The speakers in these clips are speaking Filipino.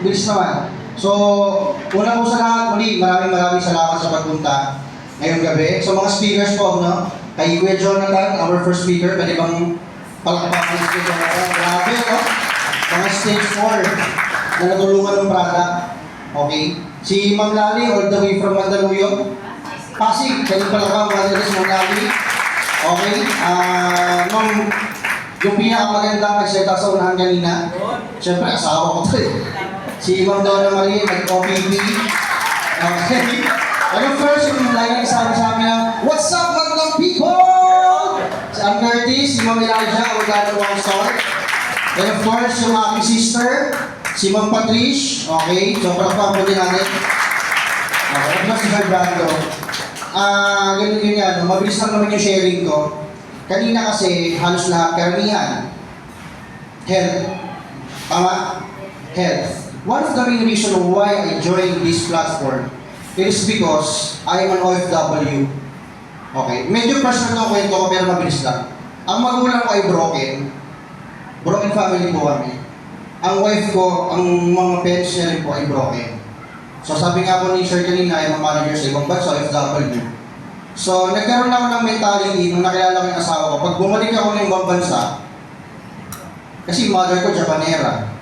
bilis naman. So, una po sa lahat, muli, maraming salamat sa pagpunta ngayong gabi. So, mga speakers po, no? Kay Kuya Jonathan, our first speaker, pwede bang palakpakan si Kuya Jonathan? Grabe, no? Mga stage 4 na natulungan ng product. Okay? Si Ma'am Lali, all the way from Mandaluyong. Pasig, pwede palakpakan mga si Ma'am Lali. Okay? Ma'am, yung pinakamagandang nagsalita sa unahan kanina, siyempre, asawa ko to eh. Si Ma'am Donna Marie, nag-OPP. Okay. Ano first, yung lagi sabi sa amin ng, "What's up, magandang people?" Si Ann Curtis, si Ma'am Elijah, Organo Wangstar. And of course, yung aking sister, si Ma'am Patrice. Okay, so palakpakan po din natin. Okay, ano si Fernando? Ganun yun yan, mabilis lang naman yung sharing ko. Kanina kasi, halos lahat, karamihan. Health. Tama? Health. One of the main reasons why I joined this platform is because I am an OFW. Okay, medyo personal na kwento ko pero mabilis lang. Ang magulang ko ay broken family po kami. Ang wife ko, ang mga parents niya rin po ay broken. So sabi nga po ni Sir kanina, ay mga manager sa ibang bansa, OFW. So nagkaroon ako ng mentality nung nakilala ko yung asawa ko. Pag bumalik ako ng ibang bansa, kasi mother ko Japanera.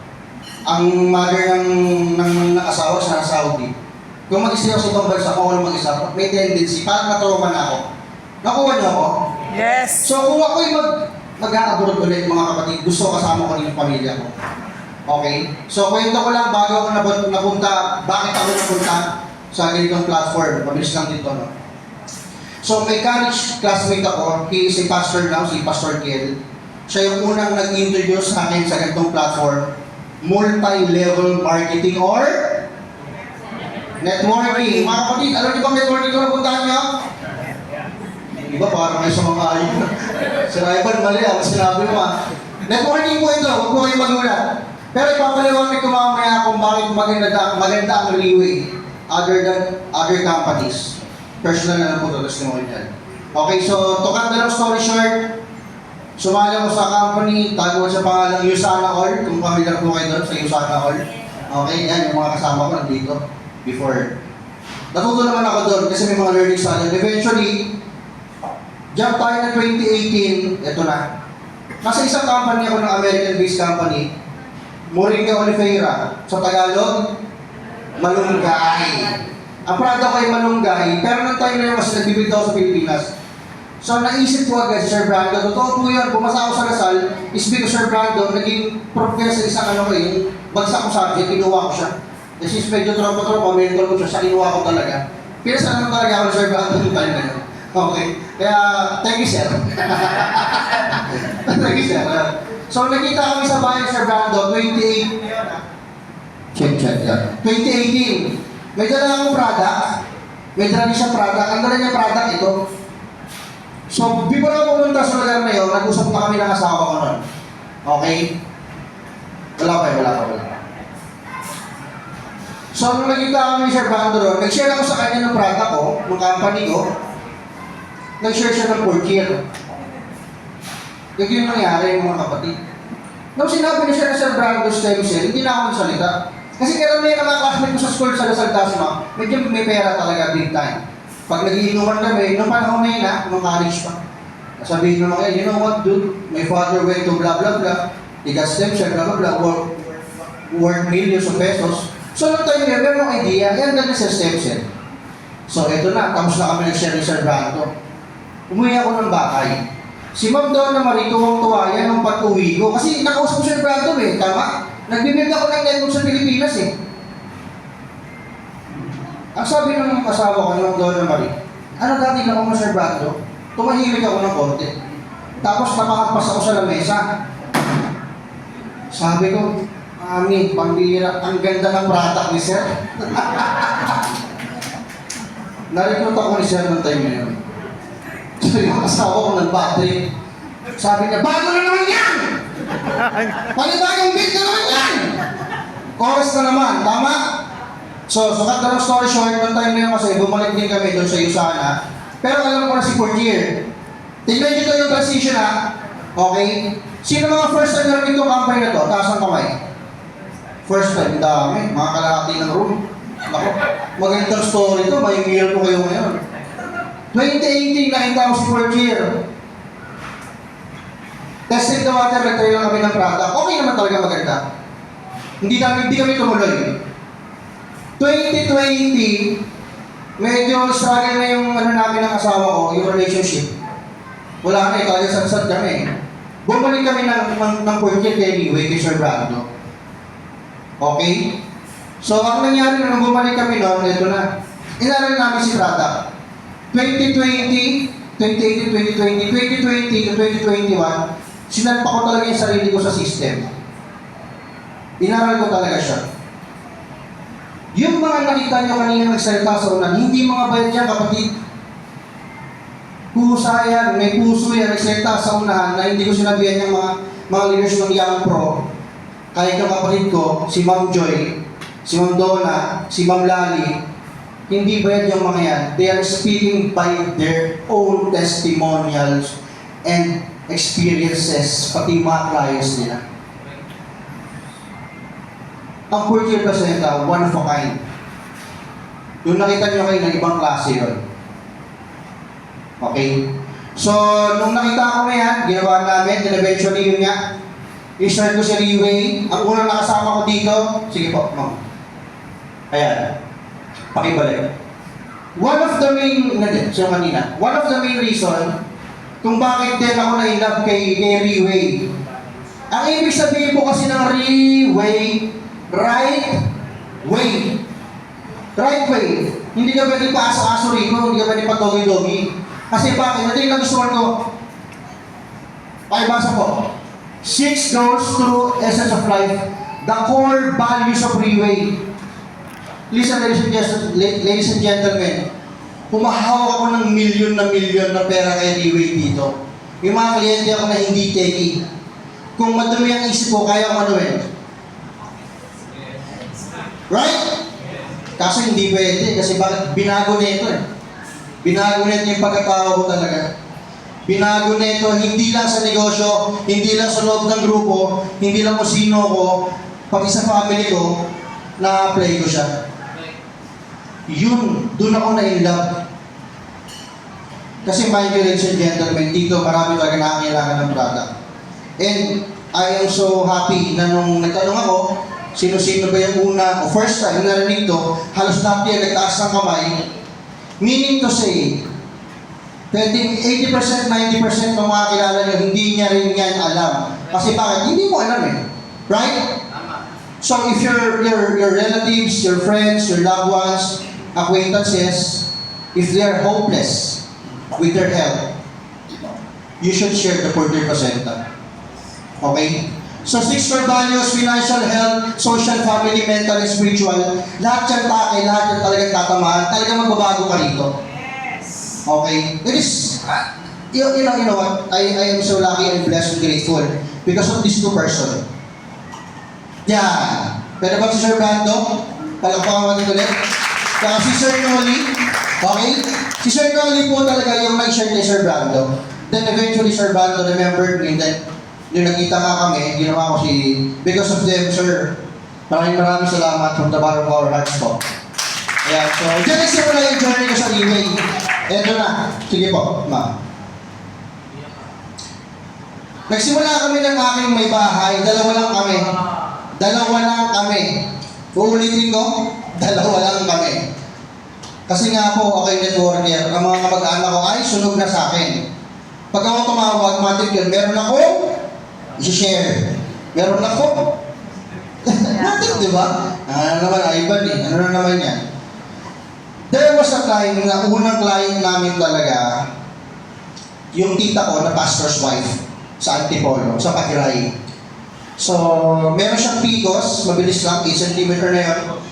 Ang mother ng asawa sa Saudi. Kung mag-isa ako sa ibang bansa, kung ako mag-isa, may tendency, parang na-trauma na ako. Nakuha niyo ako? Yes! So kung ako'y mag-a-abroad ulit mga kapatid, gusto ko kasama ko rin yung pamilya ko. Okay? So kwento ko lang bago ako napunta, bakit ako napunta sa ganitong platform. Mabilis lang dito, no? So may college classmate ako, he is a pastor now, si Pastor Kiel. Siya yung unang nag-introduce sa akin sa ganitong platform. Multi-level marketing or networking. Mga kapatid, alam niyo bang networking ko napuntahan niyo? Iba parang may sa mga ayun. Si Rayban, mali ako sinabi mo networking po ito, huwag po kayo magulat. Pero ipapaliwanag ko mamaya kung bakit maganda ang leeway other companies. Personal na lang po ito, testimonial. Okay, so to cut the long story short, sumali ako sa company, tago sa pangalang Usana All, kung familiar po kayo doon sa Usana All. Okay, yan, yung mga kasama ko nandito before. Natuto naman ako doon kasi may mga learning sa akin. Eventually, jump tayo na 2018, eto na. Nasa isang company ako ng American-based company, Moringa Oliveira. Sa Tagalog, malunggay. Ang product ko ay malunggay, pero nang time na yun kasi nagbibigay ako sa Pilipinas. So naisip ko agad, Sir Brando, totoo po yun, bumasa ako sa Lasal, is because Sir Brando, naging professor isang ano ko yung bagsak ko subject, kinuha ko siya. Kasi medyo tropa-tropa, mentor ko siya, sa kinuha ko talaga. Pinasa naman talaga ako, Sir Brando, yung time na yun. Okay, kaya thank you, Sir. Thank you, Sir. So nakita kami sa bayan, Sir Brando, 2018. May dala akong product, may dala niya product, ang dala niya product ito. So, before ako pumunta sa lugar na yun, nag-usap na kami ng asawa ko nun. Okay? Wala pa. So, nung nagkita kami ni Sir Bando ron, nag-share ako sa kanya ng product ko, ng company ko, nag-share siya ng portier. Yung nangyari mga kapatid. Nung sinabi ni Sir Brando stem cell, hindi na ako nagsalita. Kasi karamihan ng mga classmate ko sa school sa Lasal Dasma, medyo may pera talaga big time. Pag nag-iinuman kami, nung panahon na yun nung college pa. Sabihin naman kayo, you know what dude, my father went to blah blah blah, he got stem cell, blah blah blah, worth millions of pesos. So nung time yun, meron akong idea, yan ganun sa stem cell. So eto na, tapos na kami nag-share ni Sir Brando. Umuwi ako ng bahay. Si Ma'am Donna Marie, tuwang-tuwa yan nung pag-uwi ko. Kasi nakausap ko Sir Brando tama? Nagbibigay ako ng network sa Pilipinas Ang sabi ng asawa ko, ng Donna Marie, ano dati lang ako Sir Brando? Tumahimik ako ng konti. Tapos nakakapasa ako sa lamesa. Sabi ko, Mami, pambira, ang ganda ng product ni Sir. Na-recruit ako ni Sir ng time na yun. So yung asawa ko nag-battery. Sabi niya, bago na naman yan! Panibagong beat na naman yan! Chorus na naman, tama? So cut the long story short, noong time na yun kasi bumalik din kami doon sa Usana. Pero alam ko na si Portier. Tignan nyo to yung transition Okay? Sino mga first time na itong company na to? Taas ang kamay. First time, dami. Mga kalahati ng room. Ako, magandang story to. May meal ko kayo ngayon. 2018, nakita ko si fourth year. Testing the water, nag-try lang kami ng product. Okay naman talaga maganda. Hindi kami tumuloy. 2020, medyo struggle na yung namin ng asawa ko, yung relationship. Wala na eh, talaga sadsad kami. Bumalik kami ng fourth year anyway, kay Sir Brando. Okay? So, ang nangyari nung bumalik kami noon, ito na. Inaral namin si product. 2020 to 2021, sinalpa ko talaga yung sarili ko sa system. Inaral ko talaga siya. Yung mga nakita nyo kanina nagsalita sa unan, hindi mga bayad yan, kapatid. Pusa yan, may puso yan, nagsalita sa unahan na hindi ko sinabihan yung mga leaders ng Young Pro. Kahit yung kapatid ko, si Ma'am Joy, si Ma'am Donna, si Ma'am Lali, hindi bayad yung mga yan. They are speaking by their own testimonials and experiences, pati mga clients nila. Ang fourth year placenta, one of a kind. Yung nakita nyo kayo ng ibang klase yun. Okay? So, nung nakita ko na yan, ginawa namin, and eventually yun nga, i-start ko si Riway. Ang unang nakasama ko dito, sige po, ma'am. Ayan. Pakibalik. One of the main reason kung bakit din ako na-inlove kay Riway. Ang ibig sabihin po kasi ng Riway, right way. Right way. Hindi ka pwede paasa-aso rito, hindi ka pwede patogi-dogi. Kasi bakit? Ito yung nagustuhan ko. Pakibasa po. 6 doors to essence of life. The core values of Riway. Listen, ladies and gentlemen, humahawak ako ng milyon na pera kay Riway dito. Yung mga kliyente ako na hindi techie. Kung madumi ang isip ko, kaya ko manuhin. Right? Kaso hindi pwede, kasi bakit binago nito eh. Binago nito yung pagkatao ko talaga. Binago nito, hindi lang sa negosyo, hindi lang sa loob ng grupo, hindi lang kung sino ko, pati sa family ko, na-apply ko siya. Yun, doon ako na-inlove. Kasi mind you, ladies and gentlemen, dito marami talaga nakakailangan ng product. And I am so happy na nung nagtanong ako, sino-sino ba yung una, o first time na narinig to, halos lahat yan nagtaas ng kamay, meaning to say, pwedeng 80%, 90% ng mga kilala nyo, hindi niya rin yan alam. Kasi bakit? Hindi mo alam eh. Right? So if your relatives, your friends, your loved ones, acquaintances, if they are hopeless with their health, you should share the Porter Placenta. Okay? So 6 core values, financial health, social, family, mental, and spiritual, lahat yan lahat yan talagang tatamaan, talagang magbabago ka rito. Okay? It is, you know what? I am so lucky and blessed and grateful because of these two persons. Yeah. Pwede ba si Sir Brando? Palakpakan natin ulit. Kaya si Sir Noli, okay? Si Sir Noli po talaga yung nag-share kay Sir Brando. Then eventually Sir Brando remembered me. Then yung nakita nga kami, ginawa ko because of them, Sir, maraming salamat from the bottom of our hearts po. Ayan, so dyan nagsimula yung journey ko sa Riway. Eto na. Sige po, ma'am. Nagsimula kami ng aking may bahay. Dalawa lang kami. Uulitin ko, dalawa lang kami. Kasi nga po, okay networker, ang mga kamag-anak ko ay sunog na sa akin. Pag ako tumawag, automatic yun, meron ako, i-share. Meron ako. Natin, di ba? Ano naman, Ivan eh. Ano na naman yan? There was a time na unang client namin talaga, yung tita ko na pastor's wife sa Antipolo, sa Pakiray. So, meron siyang PCOS, mabilis lang, 8 cm na yun.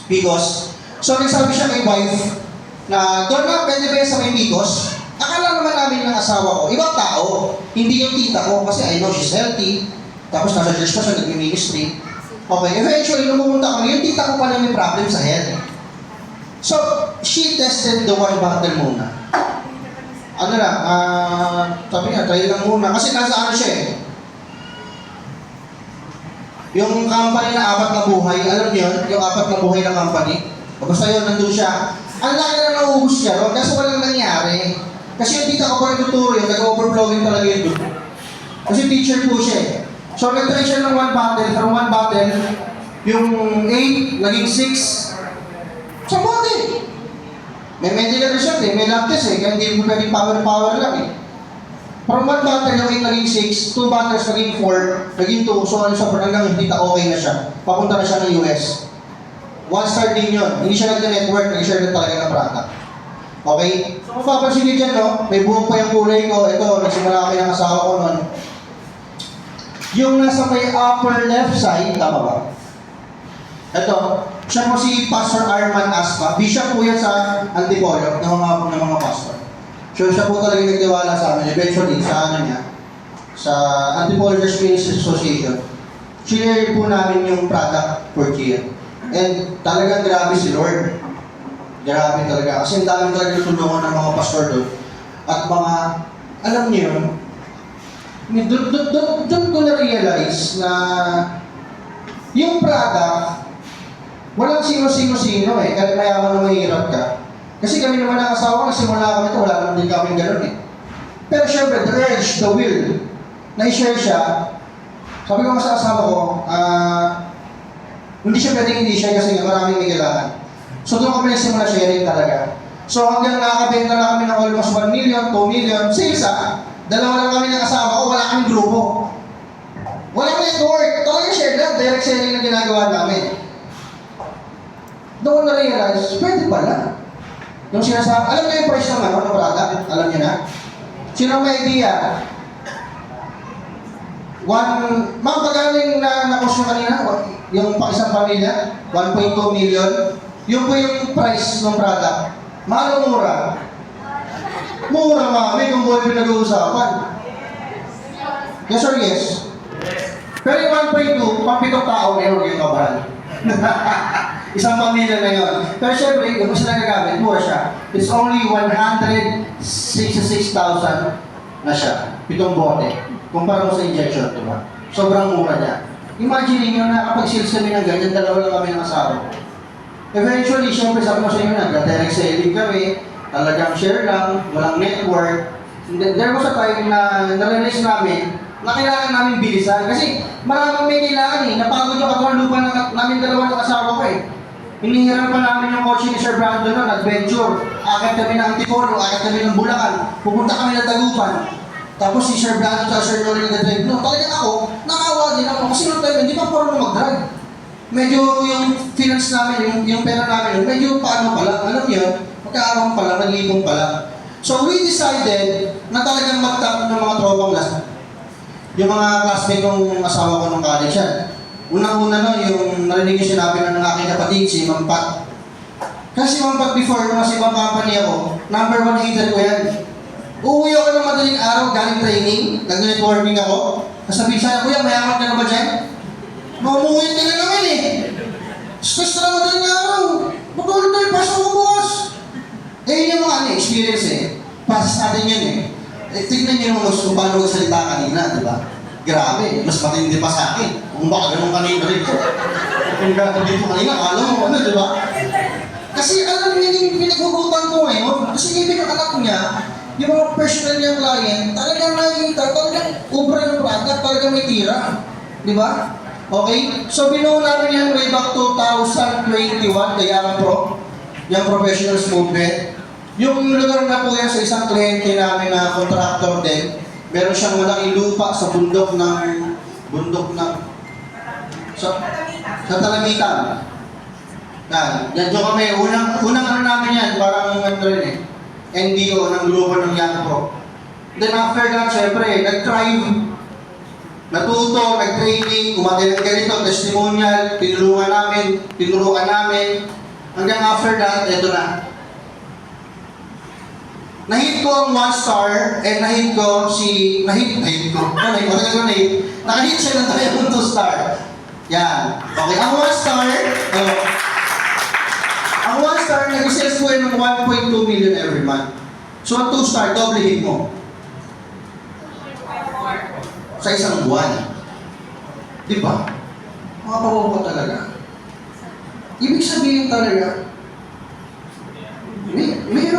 PCOS. So, nagsabi siya kay wife na, doon na, pwede ba sa may PCOS? Akala naman namin ng asawa ko, ibang tao, hindi yung tita ko, kasi I know she's healthy, tapos nasa church pa siya, nag-ministry. Okay, eventually, nung pumunta kami, yung tita ko pala may problem sa health. So, she tested the one bottle muna. Ano na, sabi niya, try lang muna. Kasi nasa ano siya eh. Yung company na apat na buhay, alam niyo yun? Yung apat na buhay na company. O basta yun, nandun siya. Ang laki na nauubos siya ron, kaso walang nangyari. Kasi yung tita ko pa nagtuturo yun, nag-overflowing talaga yun doon. Kasi teacher po siya eh. So nag-try siya ng one bottle, from one bottle, yung 8, naging 6. Sa bottle! May medical result eh, may lab test eh, kaya hindi mo pwedeng power lang eh. From one bottle, yung 8 naging 6, 2 bottles naging 4, naging 2, so ano siya, hanggang hindi okay na siya. Papunta na siya ng US. One star din yun, hindi siya nag-network, nag-share na talaga ng product. Okay? So kung papansin niyo dyan, no? May buhok pa yung kulay ko, ito, nagsimula kami ng asawa ko nun. Yung nasa may upper left side, tama ba? Ito, siya po si Pastor Arman Aspa. Bishop po yan sa Antipolo ng mga pastor. So siya po talaga nagtiwala sa amin. Eventually, sa ano niya, sa Antipolo Church Ministries Association, share po namin yung product for year. And talagang grabe si Lord. Grabe talaga. Kasi ang dami talaga tulungan ng mga pastor doon. At mga, alam niyo yun, doon ko na-realize na yung product, walang sino-sino-sino eh, kahit mayaman na mahirap ka. Kasi kami naman ang asawa, nagsimula kami ito, wala naman din kami gano'n eh. Pero syempre, the urge, the will, na-share siya, sabi ko sa asawa ko, hindi siya pwedeng hindi share kasi maraming may kailangan. So doon kami nagsimula sharing talaga. So hanggang nakakabenta na kami ng almost 1 million, 2 million, sa isa, dalawa lang kami ng asawa ko, wala kaming grupo. Walang network, talaga share lang, direct selling na ginagawa namin. Doon na-realize, pwede pala. Yung sinasabi, alam niyo yung price ng ano, ng product? Alam niyo na? Sino may idea? Ma'am, pagaling na na-cost nyo kanina, yung pang-isang pamilya, 1.2 million. Yung po yung price ng product. Mahal o mura? Mura, mami, kung buhay pinag-uusapan. Yes or yes? Pero yung 1.2, pang-pitong tao na yun yung kabahan. Isang pamilya na yun. Pero syempre, yung isa nagagamit, mura siya. It's only 166,000 na siya. 7 bote. Kumpara mo sa injection, di ba? Sobrang mura niya. Imagine niyo na kapag sales kami ng ganyan, dalawa lang kami ng asawa. Eventually, syempre, sabi ko sa inyo na, direct selling kami, talagang share lang, walang network. There was a time na na-realize namin na kailangan namin bilisan. Kasi maraming may kailangan eh. Napagod yung katawan lupa namin dalawa ng asawa ko eh. Hinihiram pa namin yung kotse ni Sir Brandon noon, adventure. Akit kami ng Antipolo, akit kami ng Bulacan. Pupunta kami ng Dagupan. Tapos si Sir Brandon at Sir Nolan nag-drive. No, talagang ako, nakawa din ako. Kasi noong time, hindi pa parang mag-drive. Medyo yung finance namin, yung pera namin, medyo paano pala. Alam niyo, magkakaroon pala, nag-iipon pala. So we decided na talagang mag-tap ng mga tropang last. Yung mga classmate kong asawa ko nung college yan. Unang-una no, yung narinig yung sinabi ng aking kapatid, si Ma'am Pat. Kasi si Ma'am Pat before, nung nasa ibang company ako, number 1 hater ko yan. Uuwi ako ng madaling araw, galing training, nag-networking ako. Sabi siya, Kuya, mayaman ka na ba dyan? Mamuhin ka na naman eh. Stress na madaling araw. Matulog tayo, pasok ko bukas. Eh, yun yung mga experience eh. Pasas natin yun eh. Tignan niyo naman kung paano magsalita kanina, di ba? Grabe, mas matindi pa sa akin. Kung baka ganun kanina rin ko. Kung gano'n dito kanina, alam mo ano, di ba? Kasi alam niya yung pinaghugutan ko ngayon. Kasi ibig ang anak niya, yung mga personal niyang client, talagang nakikita, talagang ubra ng product, talagang may tira. Di ba? Okay? So binuo namin yan way back 2021, kaya Pro, yung professionals movement. Yung lugar na po yan sa isang kliyente namin na contractor din, meron siyang malaking lupa sa bundok sa Talamitan. Yan kami, unang ano namin yan, parang ano rin eh, NDO ng grupo ng Young Pro. Then after that, syempre, nag-drive, natuto, nag-training, umatay ng ganito, testimonial, tinurukan namin, hanggang after that, eto na. Nahit ko ang 1 star, and nahit ko. Nakahit siya ng Diamond 2 star. Yan. Okay, ang 1 star, ang 1 star, nag-sales po yan ng 1.2 million every month. So, ang 2 star, doble hit mo. Sa isang buwan. Di ba? mapapaw ka talaga. Ibig sabihin talaga,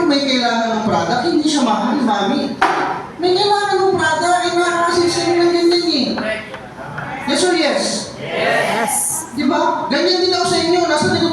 may kailangan ng product, hindi siya mahal, mami. May kailangan ng product, ay nakakasin sa'yo ng ganyan eh. Yes or yes? Yes. Di ba? Ganyan din ako sa inyo, nasa likod